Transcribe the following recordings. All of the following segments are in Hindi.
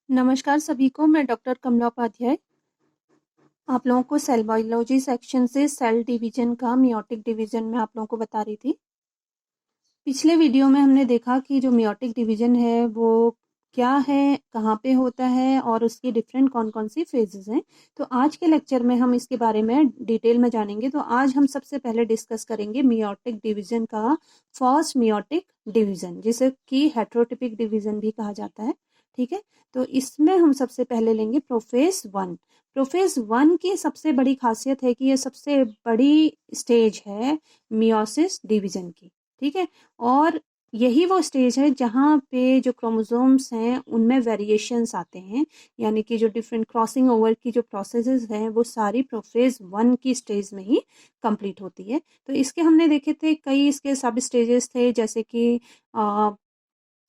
नमस्कार सभी को, मैं डॉक्टर कमला उपाध्याय आप लोगों को सेल बायोलॉजी सेक्शन से सेल डिवीजन का मियोटिक डिवीजन में आप लोगों को बता रही थी। पिछले वीडियो में हमने देखा कि जो मियोटिक डिवीजन है वो क्या है, कहाँ पे होता है और उसकी डिफरेंट कौन कौन सी फेजेस हैं। तो आज के लेक्चर में हम इसके बारे में डिटेल में जानेंगे। तो आज हम सबसे पहले डिस्कस करेंगे मियोटिक डिवीजन का फर्स्ट मियोटिक डिवीजन, जिसे कि हेट्रोटिपिक डिवीजन भी कहा जाता है। ठीक है, तो इसमें हम सबसे पहले लेंगे प्रोफेज वन। प्रोफेज वन की सबसे बड़ी खासियत है कि ये सबसे बड़ी स्टेज है मियोसिस डिवीजन की। ठीक है, और यही वो स्टेज है जहाँ पे जो क्रोमोसोम्स हैं उनमें वेरिएशंस आते हैं, यानी कि जो डिफरेंट क्रॉसिंग ओवर की जो प्रोसेसेस हैं वो सारी प्रोफेज वन की स्टेज में ही कंप्लीट होती है। तो इसके हमने देखे थे कई इसके सब स्टेजेस थे, जैसे कि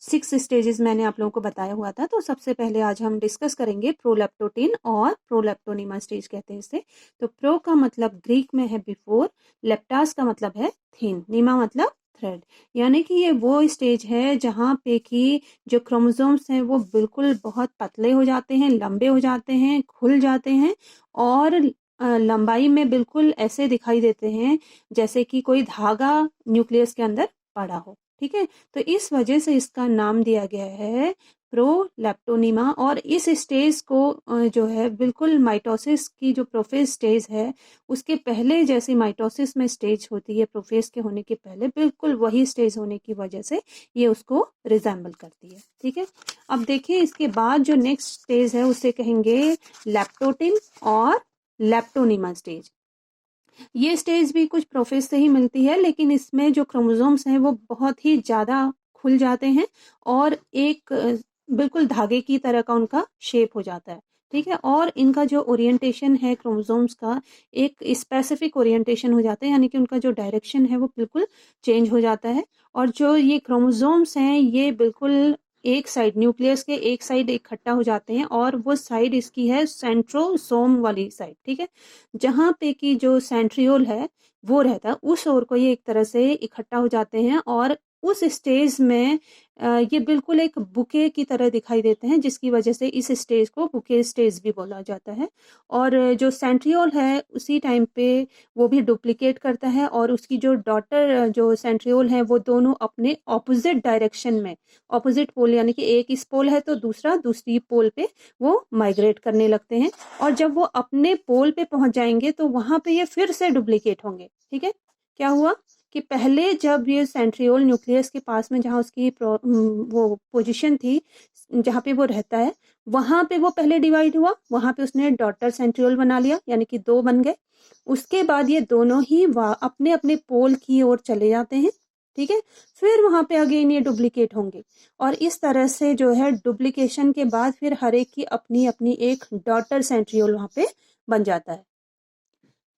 6 स्टेजेस मैंने आप लोगों को बताया हुआ था। तो सबसे पहले आज हम डिस्कस करेंगे प्रोलेप्टोटिन और प्रोलेप्टोनिमा स्टेज कहते हैं इसे। तो प्रो का मतलब ग्रीक में है बिफोर, लेप्टास का मतलब है थिन, नीमा मतलब थ्रेड, यानी कि ये वो स्टेज है जहाँ पे कि जो क्रोमोसोम्स हैं वो बिल्कुल बहुत पतले हो जाते हैं, लंबे हो जाते हैं, खुल जाते हैं और लंबाई में बिल्कुल ऐसे दिखाई देते हैं जैसे कि कोई धागा न्यूक्लियस के अंदर पड़ा हो। ठीक है, तो इस वजह से इसका नाम दिया गया है प्रोलेप्टोनिमा। और इस स्टेज को जो है बिल्कुल माइटोसिस की जो प्रोफेज स्टेज है उसके पहले जैसी माइटोसिस में स्टेज होती है प्रोफेज के होने के पहले, बिल्कुल वही स्टेज होने की वजह से ये उसको रिजेंबल करती है। ठीक है, अब देखिए इसके बाद जो नेक्स्ट स्टेज है उसे कहेंगे लैप्टोटिन और लैप्टोनिमा स्टेज। ये स्टेज भी कुछ प्रोफेज से ही मिलती है, लेकिन इसमें जो क्रोमोसोम्स हैं वो बहुत ही ज़्यादा खुल जाते हैं और एक बिल्कुल धागे की तरह का उनका शेप हो जाता है। ठीक है, और इनका जो ओरिएंटेशन है क्रोमोसोम्स का एक स्पेसिफिक ओरिएंटेशन हो जाता है, यानी कि उनका जो डायरेक्शन है वो बिल्कुल चेंज हो जाता है। और जो ये क्रोमोसोम्स हैं ये बिल्कुल एक साइड, न्यूक्लियस के एक साइड इकट्ठा हो जाते हैं और वो साइड इसकी है सेंट्रोसोम वाली साइड। ठीक है, जहाँ पे कि जो सेंट्रियोल है वो रहता है उस ओर को ये एक तरह से इकट्ठा हो जाते हैं और उस स्टेज में ये बिल्कुल एक बुके की तरह दिखाई देते हैं, जिसकी वजह से इस स्टेज को बुके स्टेज भी बोला जाता है। और जो सेंट्रियोल है उसी टाइम पे वो भी डुप्लीकेट करता है और उसकी जो डॉटर जो सेंट्रियोल है वो दोनों अपने ऑपोजिट डायरेक्शन में, ऑपोजिट पोल, यानी कि एक इस पोल है तो दूसरा दूसरी पोल पे वो माइग्रेट करने लगते हैं। और जब वो अपने पोल पे पहुंच जाएंगे तो वहां पे ये फिर से डुप्लीकेट होंगे। ठीक है, क्या हुआ कि पहले जब ये सेंट्रियोल न्यूक्लियस के पास में जहाँ उसकी वो पोजीशन थी जहाँ पे वो रहता है वहां पे वो पहले डिवाइड हुआ, वहां पे उसने डॉटर सेंट्रियोल बना लिया, यानी कि दो बन गए। उसके बाद ये दोनों ही अपने अपने पोल की ओर चले जाते हैं। ठीक है, फिर वहां पे अगेन ये डुप्लीकेट होंगे और इस तरह से जो है डुप्लीकेशन के बाद फिर हर एक की अपनी अपनी एक डॉटर सेंट्रियोल वहां पे बन जाता है।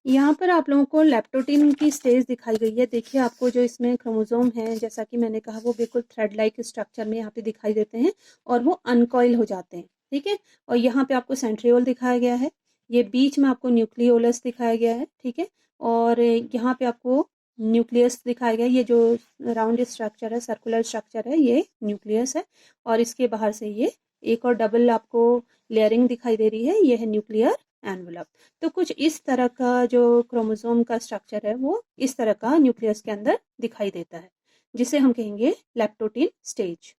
यहाँ पर आप लोगों को लैप्टोटिन की स्टेज दिखाई गई है। देखिए आपको जो इसमें क्रोमोसोम है जैसा कि मैंने कहा वो बिल्कुल थ्रेड लाइक स्ट्रक्चर में यहाँ पे दिखाई देते हैं और वो अनकॉइल हो जाते हैं। ठीक है, और यहाँ पे आपको सेंट्रियोल दिखाया गया है, ये बीच में आपको न्यूक्लियोलस दिखाया गया है। ठीक है, और यहाँ पे आपको न्यूक्लियस दिखाया गया है, ये जो राउंड स्ट्रक्चर है, सर्कुलर स्ट्रक्चर है, ये न्यूक्लियस है। और इसके बाहर से ये एक और डबल आपको लेयरिंग दिखाई दे रही है, ये है न्यूक्लियर एनवलप। तो कुछ इस तरह का जो क्रोमोसोम का स्ट्रक्चर है वो इस तरह का न्यूक्लियस के अंदर दिखाई देता है, जिसे हम कहेंगे लैप्टोटिन स्टेज।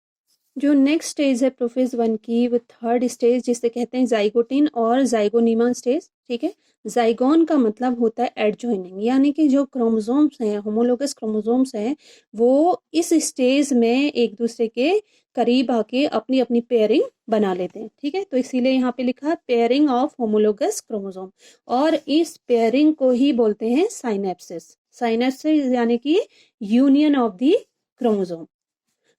जो नेक्स्ट स्टेज है प्रोफेज वन की वो थर्ड स्टेज, जिसे कहते हैं जाइगोटिन और जाइगोनिमा स्टेज। ठीक है, जाइगोन का मतलब होता है एडजॉइनिंग, यानी कि जो क्रोमोसोम्स हैं, होमोलोगस क्रोमोसोम्स हैं, वो इस स्टेज में एक दूसरे के करीब आके अपनी अपनी पेयरिंग बना लेते हैं। ठीक है, तो इसीलिए यहाँ पे लिखा है पेयरिंग ऑफ होमोलोगस क्रोमोसोम, और इस पेयरिंग को ही बोलते हैं साइनेप्सिस। साइनेप्सिस यानी कि union of the chromosome.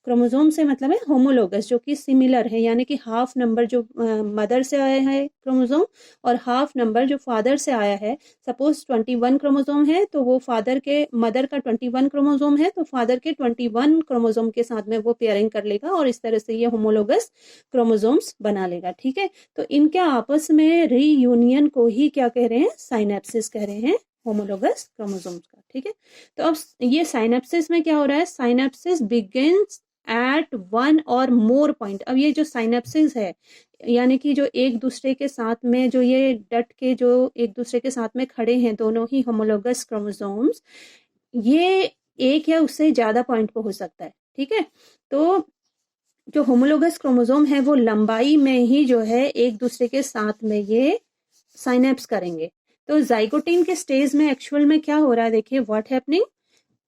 Chromosome से मतलब है होमोलोगस, जो कि सिमिलर है, यानी कि हाफ नंबर जो मदर से आया है क्रोमोसोम और हाफ नंबर जो फादर से आया है। सपोज 21 क्रोमोसोम है तो वो फादर के, मदर का 21 क्रोमोसोम है तो फादर के 21 क्रोमोसोम के साथ में वो पेयरिंग कर लेगा और इस तरह से ये होमोलोगस क्रोमोसोम्स बना लेगा। ठीक है, तो इनके आपस में रीयूनियन को ही क्या कह रहे हैं, साइनेप्सिस कह रहे हैं, होमोलोगस क्रोमोसोम्स का। ठीक है, तो अब ये साइनेप्सिस में क्या हो रहा है, साइनेप्सिस बिगिंस एट वन और मोर पॉइंट। अब ये जो साइनेप्सिस है, यानी कि जो एक दूसरे के साथ में जो ये डट के जो एक दूसरे के साथ में खड़े हैं दोनों ही होमोलोगस क्रोमोसोम्स, ये एक या उससे ज़्यादा पॉइंट पे हो सकता है। ठीक है, तो जो होमोलोगस क्रोमोसोम है वो लंबाई में ही जो है एक दूसरे के साथ में ये साइनेप्स करेंगे। तो जाइगोटीन के स्टेज में एक्चुअल में क्या हो रहा है, देखिए what happening,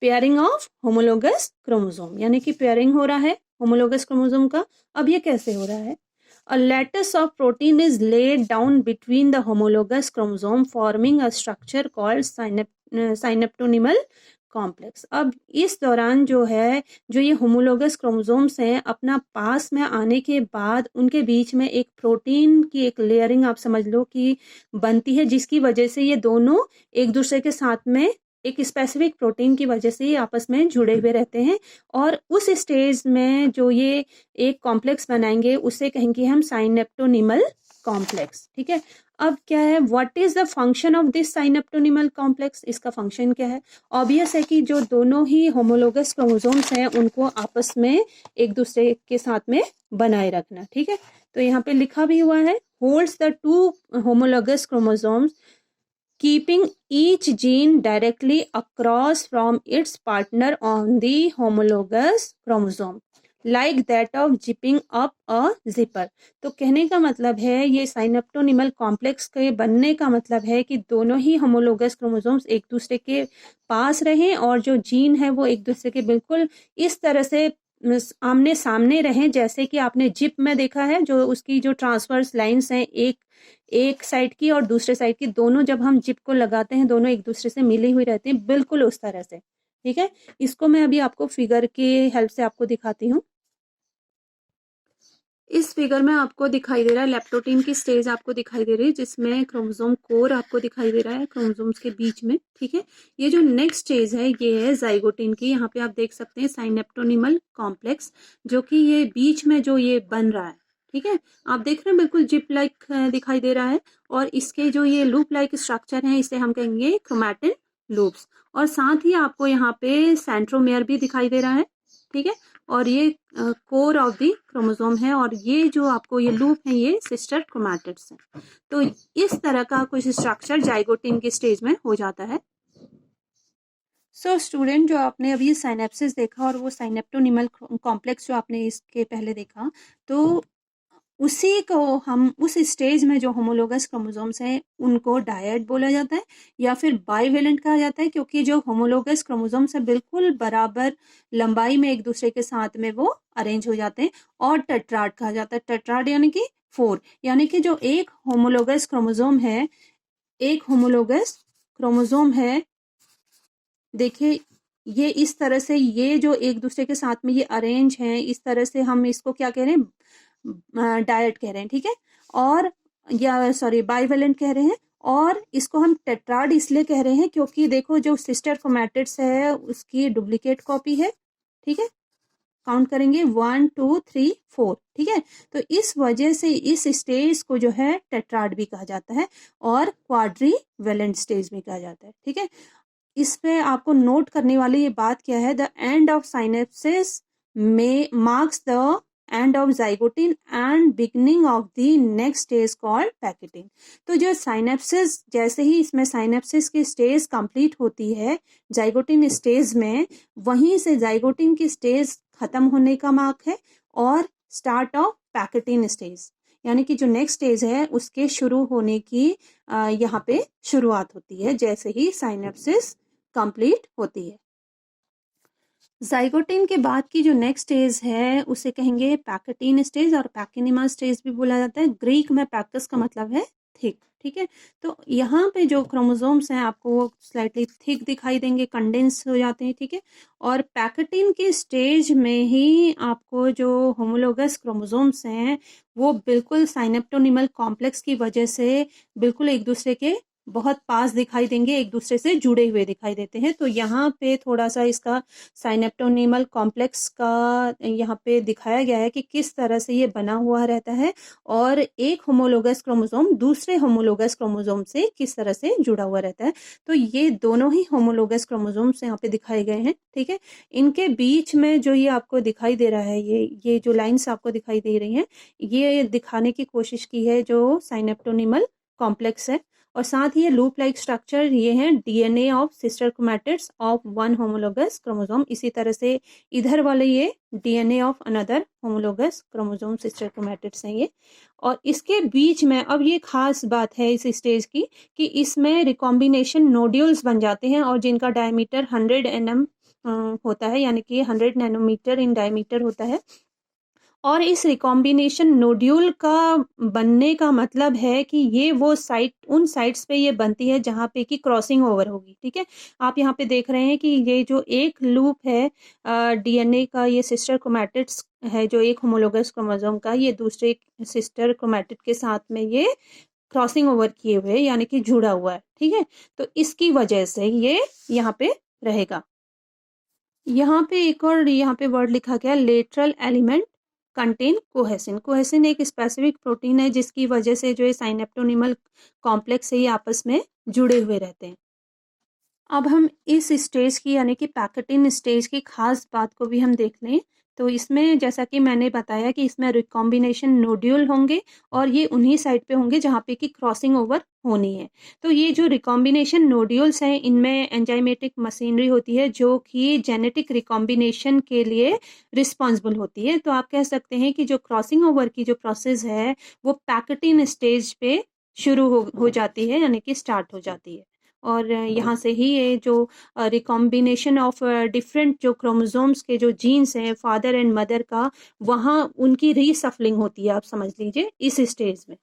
pairing of homologous chromosome, यानी कि पेयरिंग हो रहा है होमोलोगस क्रोमोसोम का। अब ये कैसे हो रहा है, a lattice of protein is laid down between the homologous chromosome forming a structure called synaptonymal complex. अब इस दौरान जो है जो ये होमोलोगस क्रोमोसोम्स हैं अपना पास में आने के बाद उनके बीच में एक प्रोटीन की एक लेयरिंग आप समझ लो कि बनती है, जिसकी वजह से ये दोनों एक दूसरे के साथ में एक स्पेसिफिक प्रोटीन की वजह से ये आपस में जुड़े हुए रहते हैं। और उस स्टेज में जो ये एक कॉम्प्लेक्स बनाएंगे उसे कहेंगे हम साइनेप्टोनिमल कॉम्प्लेक्स। ठीक है, अब क्या है, what is the function of this synaptonemal complex, इसका फंक्शन क्या है। ऑब्वियस है कि जो दोनों ही होमोलोगस क्रोमोसोम्स हैं उनको आपस में एक दूसरे के साथ में बनाए रखना। ठीक है, तो यहाँ पे लिखा भी हुआ है, holds the two homologous chromosomes keeping each gene directly across from its partner on the homologous chromosome like that of zipping up a zipper। तो कहने का मतलब है ये साइनेप्टोनिमल कॉम्प्लेक्स के बनने का मतलब है कि दोनों ही होमोलोगस क्रोमोसोम्स एक दूसरे के पास रहें और जो जीन है वो एक दूसरे के बिल्कुल इस तरह से आमने सामने रहें, जैसे कि आपने जिप में देखा है जो उसकी जो ट्रांसवर्स लाइंस हैं एक साइड की और दूसरे साइड की, दोनों जब हम जिप को लगाते हैं दोनों एक दूसरे से मिली हुई रहती हैं, बिल्कुल उस तरह से। ठीक है, इसको मैं अभी आपको फिगर के हेल्प से आपको दिखाती हूँ। इस फिगर में आपको दिखाई दे रहा है लेप्टोटीन की स्टेज आपको दिखाई दे रही है, जिसमें क्रोमोसोम कोर आपको दिखाई दे रहा है क्रोमोसोम्स के बीच में। ठीक है, ये जो नेक्स्ट स्टेज है ये है जाइगोटीन की। यहाँ पे आप देख सकते हैं साइनेप्टोनिमल कॉम्प्लेक्स, जो कि ये बीच में जो ये बन रहा है। ठीक है, आप देख रहे हैं बिल्कुल जिप लाइक दिखाई दे रहा है, और इसके जो ये लूप लाइक स्ट्रक्चर है इसे हम कहेंगे क्रोमैटिन लूप्स। और साथ ही आपको यहाँ पे सेंट्रोमेयर भी दिखाई दे रहा है। ठीक है, और ये कोर ऑफ द क्रोमोसोम है, और ये जो आपको ये लूप है ये सिस्टर क्रोमैटिड्स है। तो इस तरह का कुछ स्ट्रक्चर जाइगोटीन की स्टेज में हो जाता है। सो स्टूडेंट, जो आपने अभी साइनेप्सिस देखा और वो साइनेप्टोनिमल कॉम्प्लेक्स जो आपने इसके पहले देखा, तो उसी को हम उस स्टेज में जो होमोलोगस क्रोमोसोम्स हैं उनको डायड बोला जाता है या फिर बाइवेलेंट कहा जाता है, क्योंकि जो होमोलोगस क्रोमोसोम्स है बिल्कुल बराबर लंबाई में एक दूसरे के साथ में वो अरेंज हो जाते हैं। और टेट्राड कहा जाता है, टेट्राड यानी कि 4, यानी कि जो एक होमोलोगस क्रोमोसोम है, एक होमोलोगस क्रोमोसोम है, देखिए ये इस तरह से ये जो एक दूसरे के साथ में ये अरेंज हैं, इस तरह से हम इसको क्या कह रहे हैं, डायट कह रहे हैं। ठीक है, और या सॉरी बाइवेलेंट कह रहे हैं, और इसको हम टेट्राड इसलिए कह रहे हैं क्योंकि देखो जो सिस्टर क्रोमैटिड्स है उसकी डुप्लीकेट कॉपी है। ठीक है, काउंट करेंगे 1 2 3 4। ठीक है, तो इस वजह से इस स्टेज को जो है टेट्राड भी कहा जाता है और क्वाड्रीवेलेंट स्टेज भी कहा जाता है। ठीक है, इसमें आपको नोट करने वाली ये बात क्या है, द एंड ऑफ साइनेप्सिस में marks the end of zygotene and beginning of the next stage called packeting. तो जो साइनेप्सिस, जैसे ही इसमें साइनेप्सिस की स्टेज कंप्लीट होती है जाइगोटीन स्टेज में, वहीं से जाइगोटीन की स्टेज खत्म होने का मार्क है और स्टार्ट ऑफ पैकेटिन स्टेज, यानी कि जो नेक्स्ट स्टेज है उसके शुरू होने की यहाँ पे शुरुआत होती है जैसे ही साइनेप्सिस कंप्लीट होती है। जाइगोटीन के बाद की जो नेक्स्ट स्टेज है उसे कहेंगे पैकेटीन स्टेज, और पैकेनिमा स्टेज भी बोला जाता है। ग्रीक में पैकस का मतलब है थिक। ठीक है, तो यहाँ पे जो क्रोमोसोम्स हैं आपको स्लाइटली थिक दिखाई देंगे, कंडेंस हो जाते हैं। ठीक है, और पैकेटीन की स्टेज में ही आपको जो होमोलोगस क्रोमोसोम्स हैं वो बिल्कुल साइनेप्टोनिमल कॉम्प्लेक्स की वजह से बिल्कुल एक दूसरे के बहुत पास दिखाई देंगे, एक दूसरे से जुड़े हुए दिखाई देते हैं। तो यहाँ पे थोड़ा सा इसका साइनेप्टोनीमल कॉम्प्लेक्स का यहाँ पे दिखाया गया है कि किस तरह से ये बना हुआ रहता है और एक होमोलोगस क्रोमोसोम दूसरे होमोलोगस क्रोमोसोम से किस तरह से जुड़ा हुआ रहता है। तो ये दोनों ही होमोलोगस क्रोमोसोम्स यहाँ पे दिखाए गए हैं, ठीक है। इनके बीच में जो ये आपको दिखाई दे रहा है, ये जो लाइन्स आपको दिखाई दे रही हैं, ये दिखाने की कोशिश की है जो साइनेप्टोनीमल कॉम्प्लेक्स है। और साथ ही ये लूप लाइक स्ट्रक्चर ये हैं DNA of sister chromatids of one homologous chromosome. इसी तरह से इधर वाले ये DNA of another homologous chromosome sister chromatids हैं ये। और इसके बीच में अब ये खास बात है इस स्टेज की कि इसमें रिकॉम्बिनेशन नोड्यूल्स बन जाते हैं और जिनका डायमीटर 100 nm होता है, यानी कि 100 नैनोमीटर इन डायमीटर होता है। और इस रिकॉम्बिनेशन नोड्यूल का बनने का मतलब है कि ये वो साइट उन साइट्स पे ये बनती है जहाँ पे कि क्रॉसिंग ओवर होगी, ठीक है। आप यहाँ पे देख रहे हैं कि ये जो एक लूप है डीएनए का, ये सिस्टर क्रोमैटिड्स है जो एक होमोलोगस क्रोमोसोम का, ये दूसरे सिस्टर क्रोमैटिड के साथ में ये क्रॉसिंग ओवर किए हुए यानी कि जुड़ा हुआ है, ठीक है। तो इसकी वजह से ये यहाँ पे रहेगा। यहाँ पे एक और यहाँ पे वर्ड लिखा गया लेटरल एलिमेंट कंटेन कोहेसिन। कोहेसिन एक स्पेसिफिक प्रोटीन है जिसकी वजह से जो है साइनेप्टोनीमल कॉम्प्लेक्स है ये आपस में जुड़े हुए रहते हैं। अब हम इस स्टेज की यानी कि पैकेटिन स्टेज की खास बात को भी हम देख लें तो इसमें जैसा कि मैंने बताया कि इसमें रिकॉम्बिनेशन नोड्यूल होंगे और ये उन्हीं साइड पे होंगे जहाँ पे कि क्रॉसिंग ओवर होनी है। तो ये जो रिकॉम्बिनेशन नोड्यूल्स हैं इनमें एंजाइमेटिक मशीनरी होती है जो कि जेनेटिक रिकॉम्बिनेशन के लिए रिस्पॉन्सिबल होती है। तो आप कह सकते हैं कि जो क्रॉसिंग ओवर की जो प्रोसेस है वो पैकेटिन स्टेज पे शुरू हो जाती है यानी कि स्टार्ट हो जाती है। और यहाँ से ही ये जो रिकॉम्बिनेशन ऑफ डिफरेंट जो क्रोमोसोम्स के जो जीन्स हैं फादर एंड मदर का, वहाँ उनकी रीसफलिंग होती है, आप समझ लीजिए इस स्टेज में,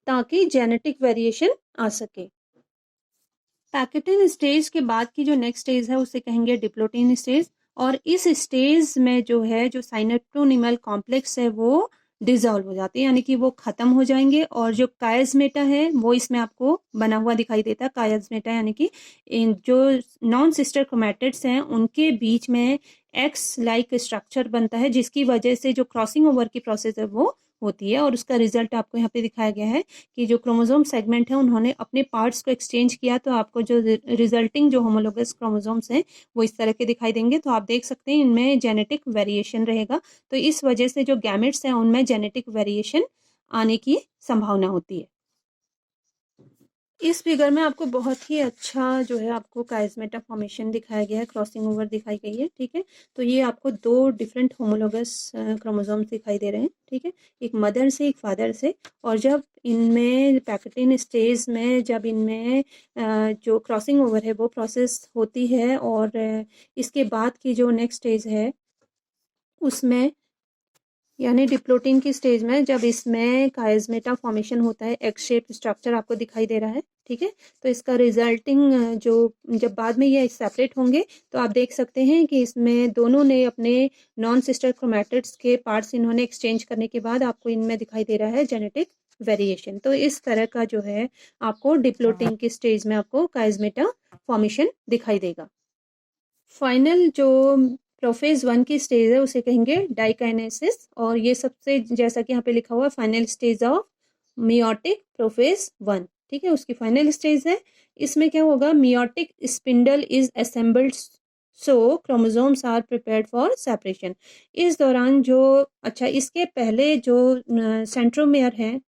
ताकि जेनेटिक वेरिएशन आ सके। पैकेटिन स्टेज के बाद की जो नेक्स्ट स्टेज है उसे कहेंगे डिप्लोटिन स्टेज। और इस स्टेज में जो है जो साइनेप्टोनीमल कॉम्प्लेक्स है वो डिजॉल्व हो जाते हैं यानी कि वो खत्म हो जाएंगे। और जो कायस्मेटा है वो इसमें आपको बना हुआ दिखाई देता है। कायस्मेटा यानी कि इन जो नॉन सिस्टर क्रोमैटिड्स हैं उनके बीच में एक्स लाइक स्ट्रक्चर बनता है जिसकी वजह से जो क्रॉसिंग ओवर की प्रोसेस है वो होती है। और उसका रिजल्ट आपको यहाँ पे दिखाया गया है कि जो क्रोमोसोम सेगमेंट है उन्होंने अपने पार्ट्स को एक्सचेंज किया तो आपको जो रिजल्टिंग जो होमोलोगस क्रोमोसोम्स हैं वो इस तरह के दिखाई देंगे। तो आप देख सकते हैं इनमें जेनेटिक वेरिएशन रहेगा। तो इस वजह से जो गैमेट्स हैं उनमें जेनेटिक वेरिएशन आने की संभावना होती है। इस फिगर में आपको बहुत ही अच्छा जो है आपको कायस्मेटा फॉर्मेशन दिखाया गया है, क्रॉसिंग ओवर दिखाई गई है, ठीक है। तो ये आपको दो डिफरेंट होमोलोगस क्रोमोसोम्स दिखाई दे रहे हैं, ठीक है, एक मदर से एक फादर से। और जब इनमें पैकेटिन स्टेज में जब इनमें जो क्रॉसिंग ओवर है वो प्रोसेस होती है और इसके बाद की जो नेक्स्ट स्टेज है उसमें यानी डिप्लोटिन की स्टेज में जब इसमें कायस्मेटा फॉर्मेशन होता है, एक्स शेप स्ट्रक्चर आपको दिखाई दे रहा है, ठीक है। तो इसका रिजल्टिंग जो जब बाद में ये सेपरेट होंगे तो आप देख सकते हैं कि इसमें दोनों ने अपने नॉन सिस्टर क्रोमैटिड्स के पार्ट्स इन्होंने एक्सचेंज करने के बाद आपको इनमें दिखाई दे रहा है जेनेटिक वेरिएशन। तो इस तरह का जो है आपको डिप्लोटिन की स्टेज में आपको कायस्मेटा फॉर्मेशन दिखाई देगा। फाइनल जो प्रोफेज 1 की स्टेज है उसे कहेंगे डाइकाइनेसिस। और ये सबसे जैसा कि यहाँ पे लिखा हुआ है final stage of meiotic prophase 1, ठीक है, उसकी फाइनल स्टेज है। इसमें क्या होगा, meiotic spindle is assembled so chromosomes are prepared for separation. इस दौरान जो इसके पहले जो सेंट्रोमेयर हैं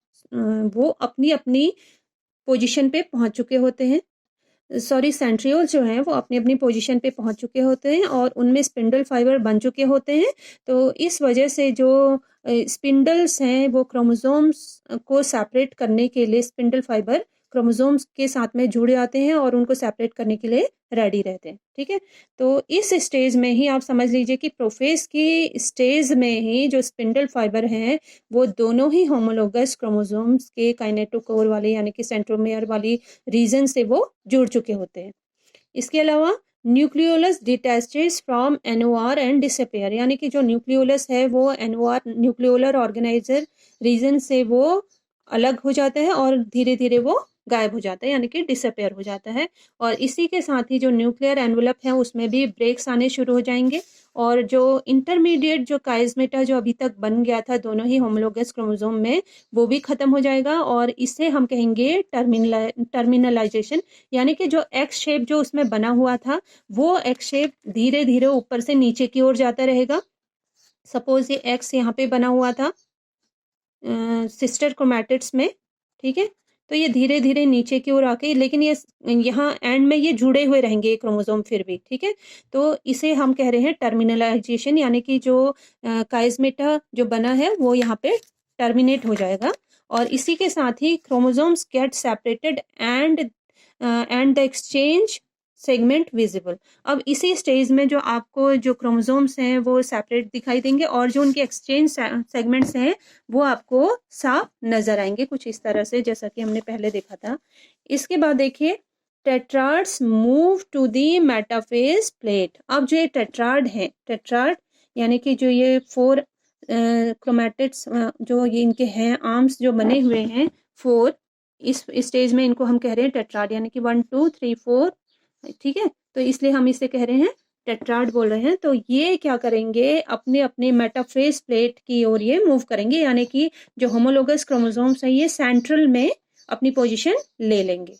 वो अपनी अपनी पोजीशन पे पहुंच चुके होते हैं, सेंट्रियोल्स जो हैं वो अपनी अपनी पोजीशन पे पहुंच चुके होते हैं और उनमें स्पिंडल फाइबर बन चुके होते हैं। तो इस वजह से जो स्पिंडल्स हैं वो क्रोमोसोम्स को सेपरेट करने के लिए स्पिंडल फाइबर क्रोमोसोम्स के साथ में जुड़ जाते हैं और उनको सेपरेट करने के लिए रेडी रहते हैं, ठीक है। तो इस स्टेज में ही आप समझ लीजिए कि प्रोफेज की स्टेज में ही जो स्पिंडल फाइबर हैं वो दोनों ही होमोलोगस क्रोमोसोम्स के काइनेटोकोर वाले यानी कि सेंट्रोमेयर वाली रीजन से वो जुड़ चुके होते हैं। इसके अलावा nucleolus detaches from NOR and disappear, यानी कि जो न्यूक्लियोलस है वो एनओआर न्यूक्लियोलर ऑर्गेनाइजर रीजन से वो अलग हो जाता है और धीरे धीरे वो गायब हो जाता है, यानी कि डिसअपेयर हो जाता है। और इसी के साथ ही जो न्यूक्लियर एनवलप है उसमें भी ब्रेक्स आने शुरू हो जाएंगे, और जो इंटरमीडिएट जो काइस्मेटा जो अभी तक बन गया था दोनों ही होमोलोगस क्रोमोसोम में, वो भी खत्म हो जाएगा। और इसे हम कहेंगे टर्मिनलाइजेशन, यानी कि जो एक्स शेप जो उसमें बना हुआ था वो एक्स शेप धीरे धीरे ऊपर से नीचे की ओर जाता रहेगा। सपोज ये एक्स यहाँ पे बना हुआ था सिस्टर क्रोमैटिड्स में, ठीक है, तो ये धीरे धीरे नीचे की ओर आके, लेकिन ये यहाँ एंड में ये जुड़े हुए रहेंगे क्रोमोसोम फिर भी, ठीक है। तो इसे हम कह रहे हैं टर्मिनलाइजेशन, यानी कि जो काइस्मेटा जो बना है वो यहाँ पे टर्मिनेट हो जाएगा। और इसी के साथ ही chromosomes get separated and the exchange segment visible. अब इसी स्टेज में जो आपको जो क्रोमोसोम्स हैं वो सेपरेट दिखाई देंगे, और जो उनके एक्सचेंज सेगमेंट्स हैं वो आपको साफ नजर आएंगे, कुछ इस तरह से, जैसा कि हमने पहले देखा था। इसके बाद देखिए tetrads move to the metaphase plate. अब जो ये टेट्राड है, टेट्राड यानी कि जो ये 4 क्रोमैटिड्स जो ये इनके हैं आर्म्स जो बने हुए हैं 4, इस स्टेज में इनको हम कह रहे हैं टेट्राड, यानी कि 1 2 3 4, ठीक है। तो इसलिए हम इसे कह रहे हैं टेट्राड बोल रहे हैं। तो ये क्या करेंगे, अपने अपने मेटाफेज प्लेट की ओर ये मूव करेंगे, यानी कि जो होमोलोगस क्रोमोसोम्स हैं ये सेंट्रल में अपनी पोजीशन ले लेंगे।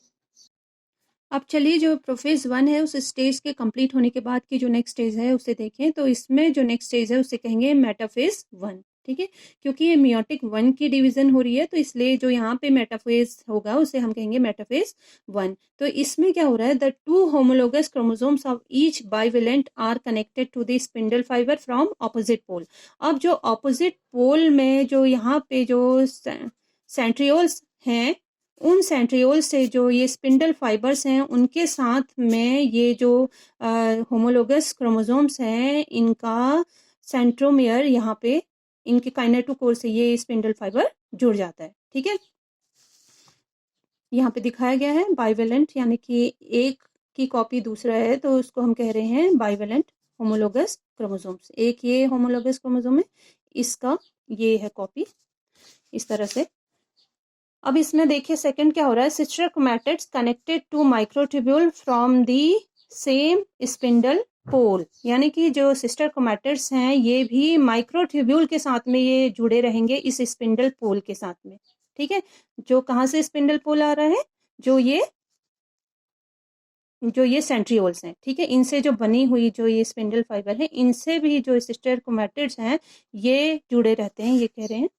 अब चलिए जो प्रोफेज 1 है उस स्टेज के कंप्लीट होने के बाद की जो नेक्स्ट स्टेज है उसे देखें। तो इसमें जो नेक्स्ट स्टेज है उसे कहेंगे मेटाफेज 1, ठीक है। क्योंकि ये मियोटिक 1 की डिवीजन हो रही है तो इसलिए जो यहाँ पे मेटाफेज होगा उसे हम कहेंगे मेटाफेज 1। तो इसमें क्या हो रहा है, the 2 homologous chromosomes of each bivalent are connected to the spindle fibre from opposite pole. अब जो ऑपोजिट पोल में जो यहाँ पे जो सेंट्रियोल्स हैं, उन सेंट्रियोल से जो ये स्पिंडल फाइबर्स हैं उनके साथ में ये जो होमोलोगस क्रोमोसोम्स हैं इनका सेंट्रोमियर यहाँ पे इनके काइनेटोकोर से ये स्पिंडल फाइबर जुड़ जाता है, ठीक है। यहाँ पे दिखाया गया है बाइवेलेंट, यानी कि एक की कॉपी दूसरा है तो उसको हम कह रहे हैं बाइवेलेंट होमोलोगस क्रोमोसोम्स। एक ये होमोलोगस क्रोमोसोम है, इसका ये है कॉपी, इस तरह से। अब इसमें देखिए सेकंड क्या हो रहा है, sister chromatids connected to microtubule from the same spindle pole, यानी कि जो सिस्टर क्रोमैटिड्स हैं ये भी माइक्रोट्यूब्यूल के साथ में ये जुड़े रहेंगे इस स्पिंडल पोल के साथ में, ठीक है। जो कहाँ से स्पिंडल पोल आ रहा है, जो ये सेंट्रियोल्स हैं, ठीक है, इनसे जो बनी हुई जो ये स्पिंडल फाइबर है इनसे भी जो सिस्टर क्रोमैटिड्स हैं ये जुड़े रहते हैं, ये कह रहे हैं।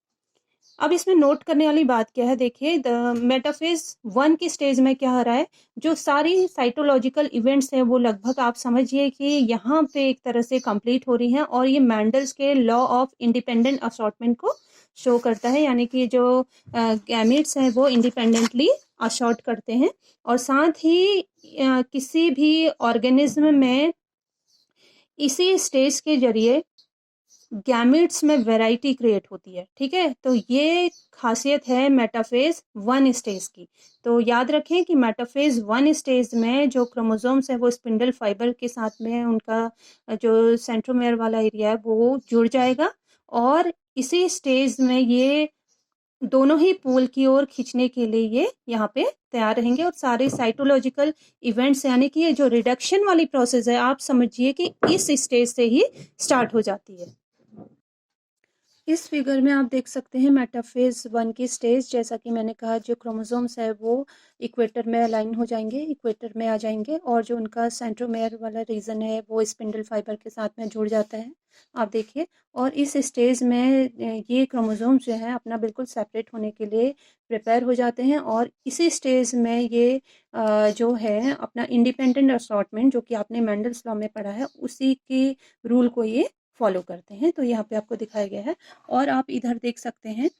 अब इसमें नोट करने वाली बात क्या है, देखिए द मेटाफेज 1 की स्टेज में क्या हो रहा है, जो सारी साइटोलॉजिकल इवेंट्स हैं वो लगभग आप समझिए कि यहाँ पे एक तरह से कंप्लीट हो रही हैं, और ये मैंडल्स के लॉ ऑफ इंडिपेंडेंट असॉर्टमेंट को शो करता है, यानी कि जो गैमेट्स हैं वो इंडिपेंडेंटली असॉर्ट करते हैं। और साथ ही किसी भी ऑर्गेनिज्म में इसी स्टेज के जरिए गैमेट्स में वैरायटी क्रिएट होती है, ठीक है। तो ये खासियत है मेटाफेज 1 स्टेज की। तो याद रखें कि मेटाफेज 1 स्टेज में जो क्रोमोसोम्स है वो स्पिंडल फाइबर के साथ में उनका जो सेंट्रोमेयर वाला एरिया है वो जुड़ जाएगा, और इसी स्टेज में ये दोनों ही पोल की ओर खींचने के लिए ये यहाँ पे तैयार रहेंगे, और सारे साइटोलॉजिकल इवेंट्स यानी कि ये जो रिडक्शन वाली प्रोसेस है आप समझिए कि इस स्टेज से ही स्टार्ट हो जाती है। इस फिगर में आप देख सकते हैं मेटाफेज 1 की स्टेज, जैसा कि मैंने कहा जो क्रोमोसोम्स है वो इक्वेटर में अलाइन हो जाएंगे, इक्वेटर में आ जाएंगे, और जो उनका सेंट्रोमेयर वाला रीजन है वो स्पिंडल फाइबर के साथ में जुड़ जाता है, आप देखिए। और इस स्टेज में ये क्रोमोसोम्स जो है अपना बिल्कुल सेपरेट होने के लिए प्रिपेयर हो जाते हैं, और इसी स्टेज में ये जो है अपना इंडिपेंडेंट असॉर्टमेंट जो कि आपने मेंडल्स लॉ में पढ़ा है उसी की रूल को ये फॉलो करते हैं। तो यहाँ पे आपको दिखाया गया है, और आप इधर देख सकते हैं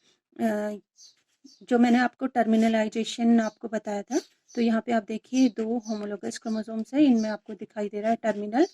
जो मैंने आपको टर्मिनलाइजेशन आपको बताया था, तो यहाँ पे आप देखिए 2 होमोलोगस क्रोमोसोम्स है, इनमें आपको दिखाई दे रहा है टर्मिनल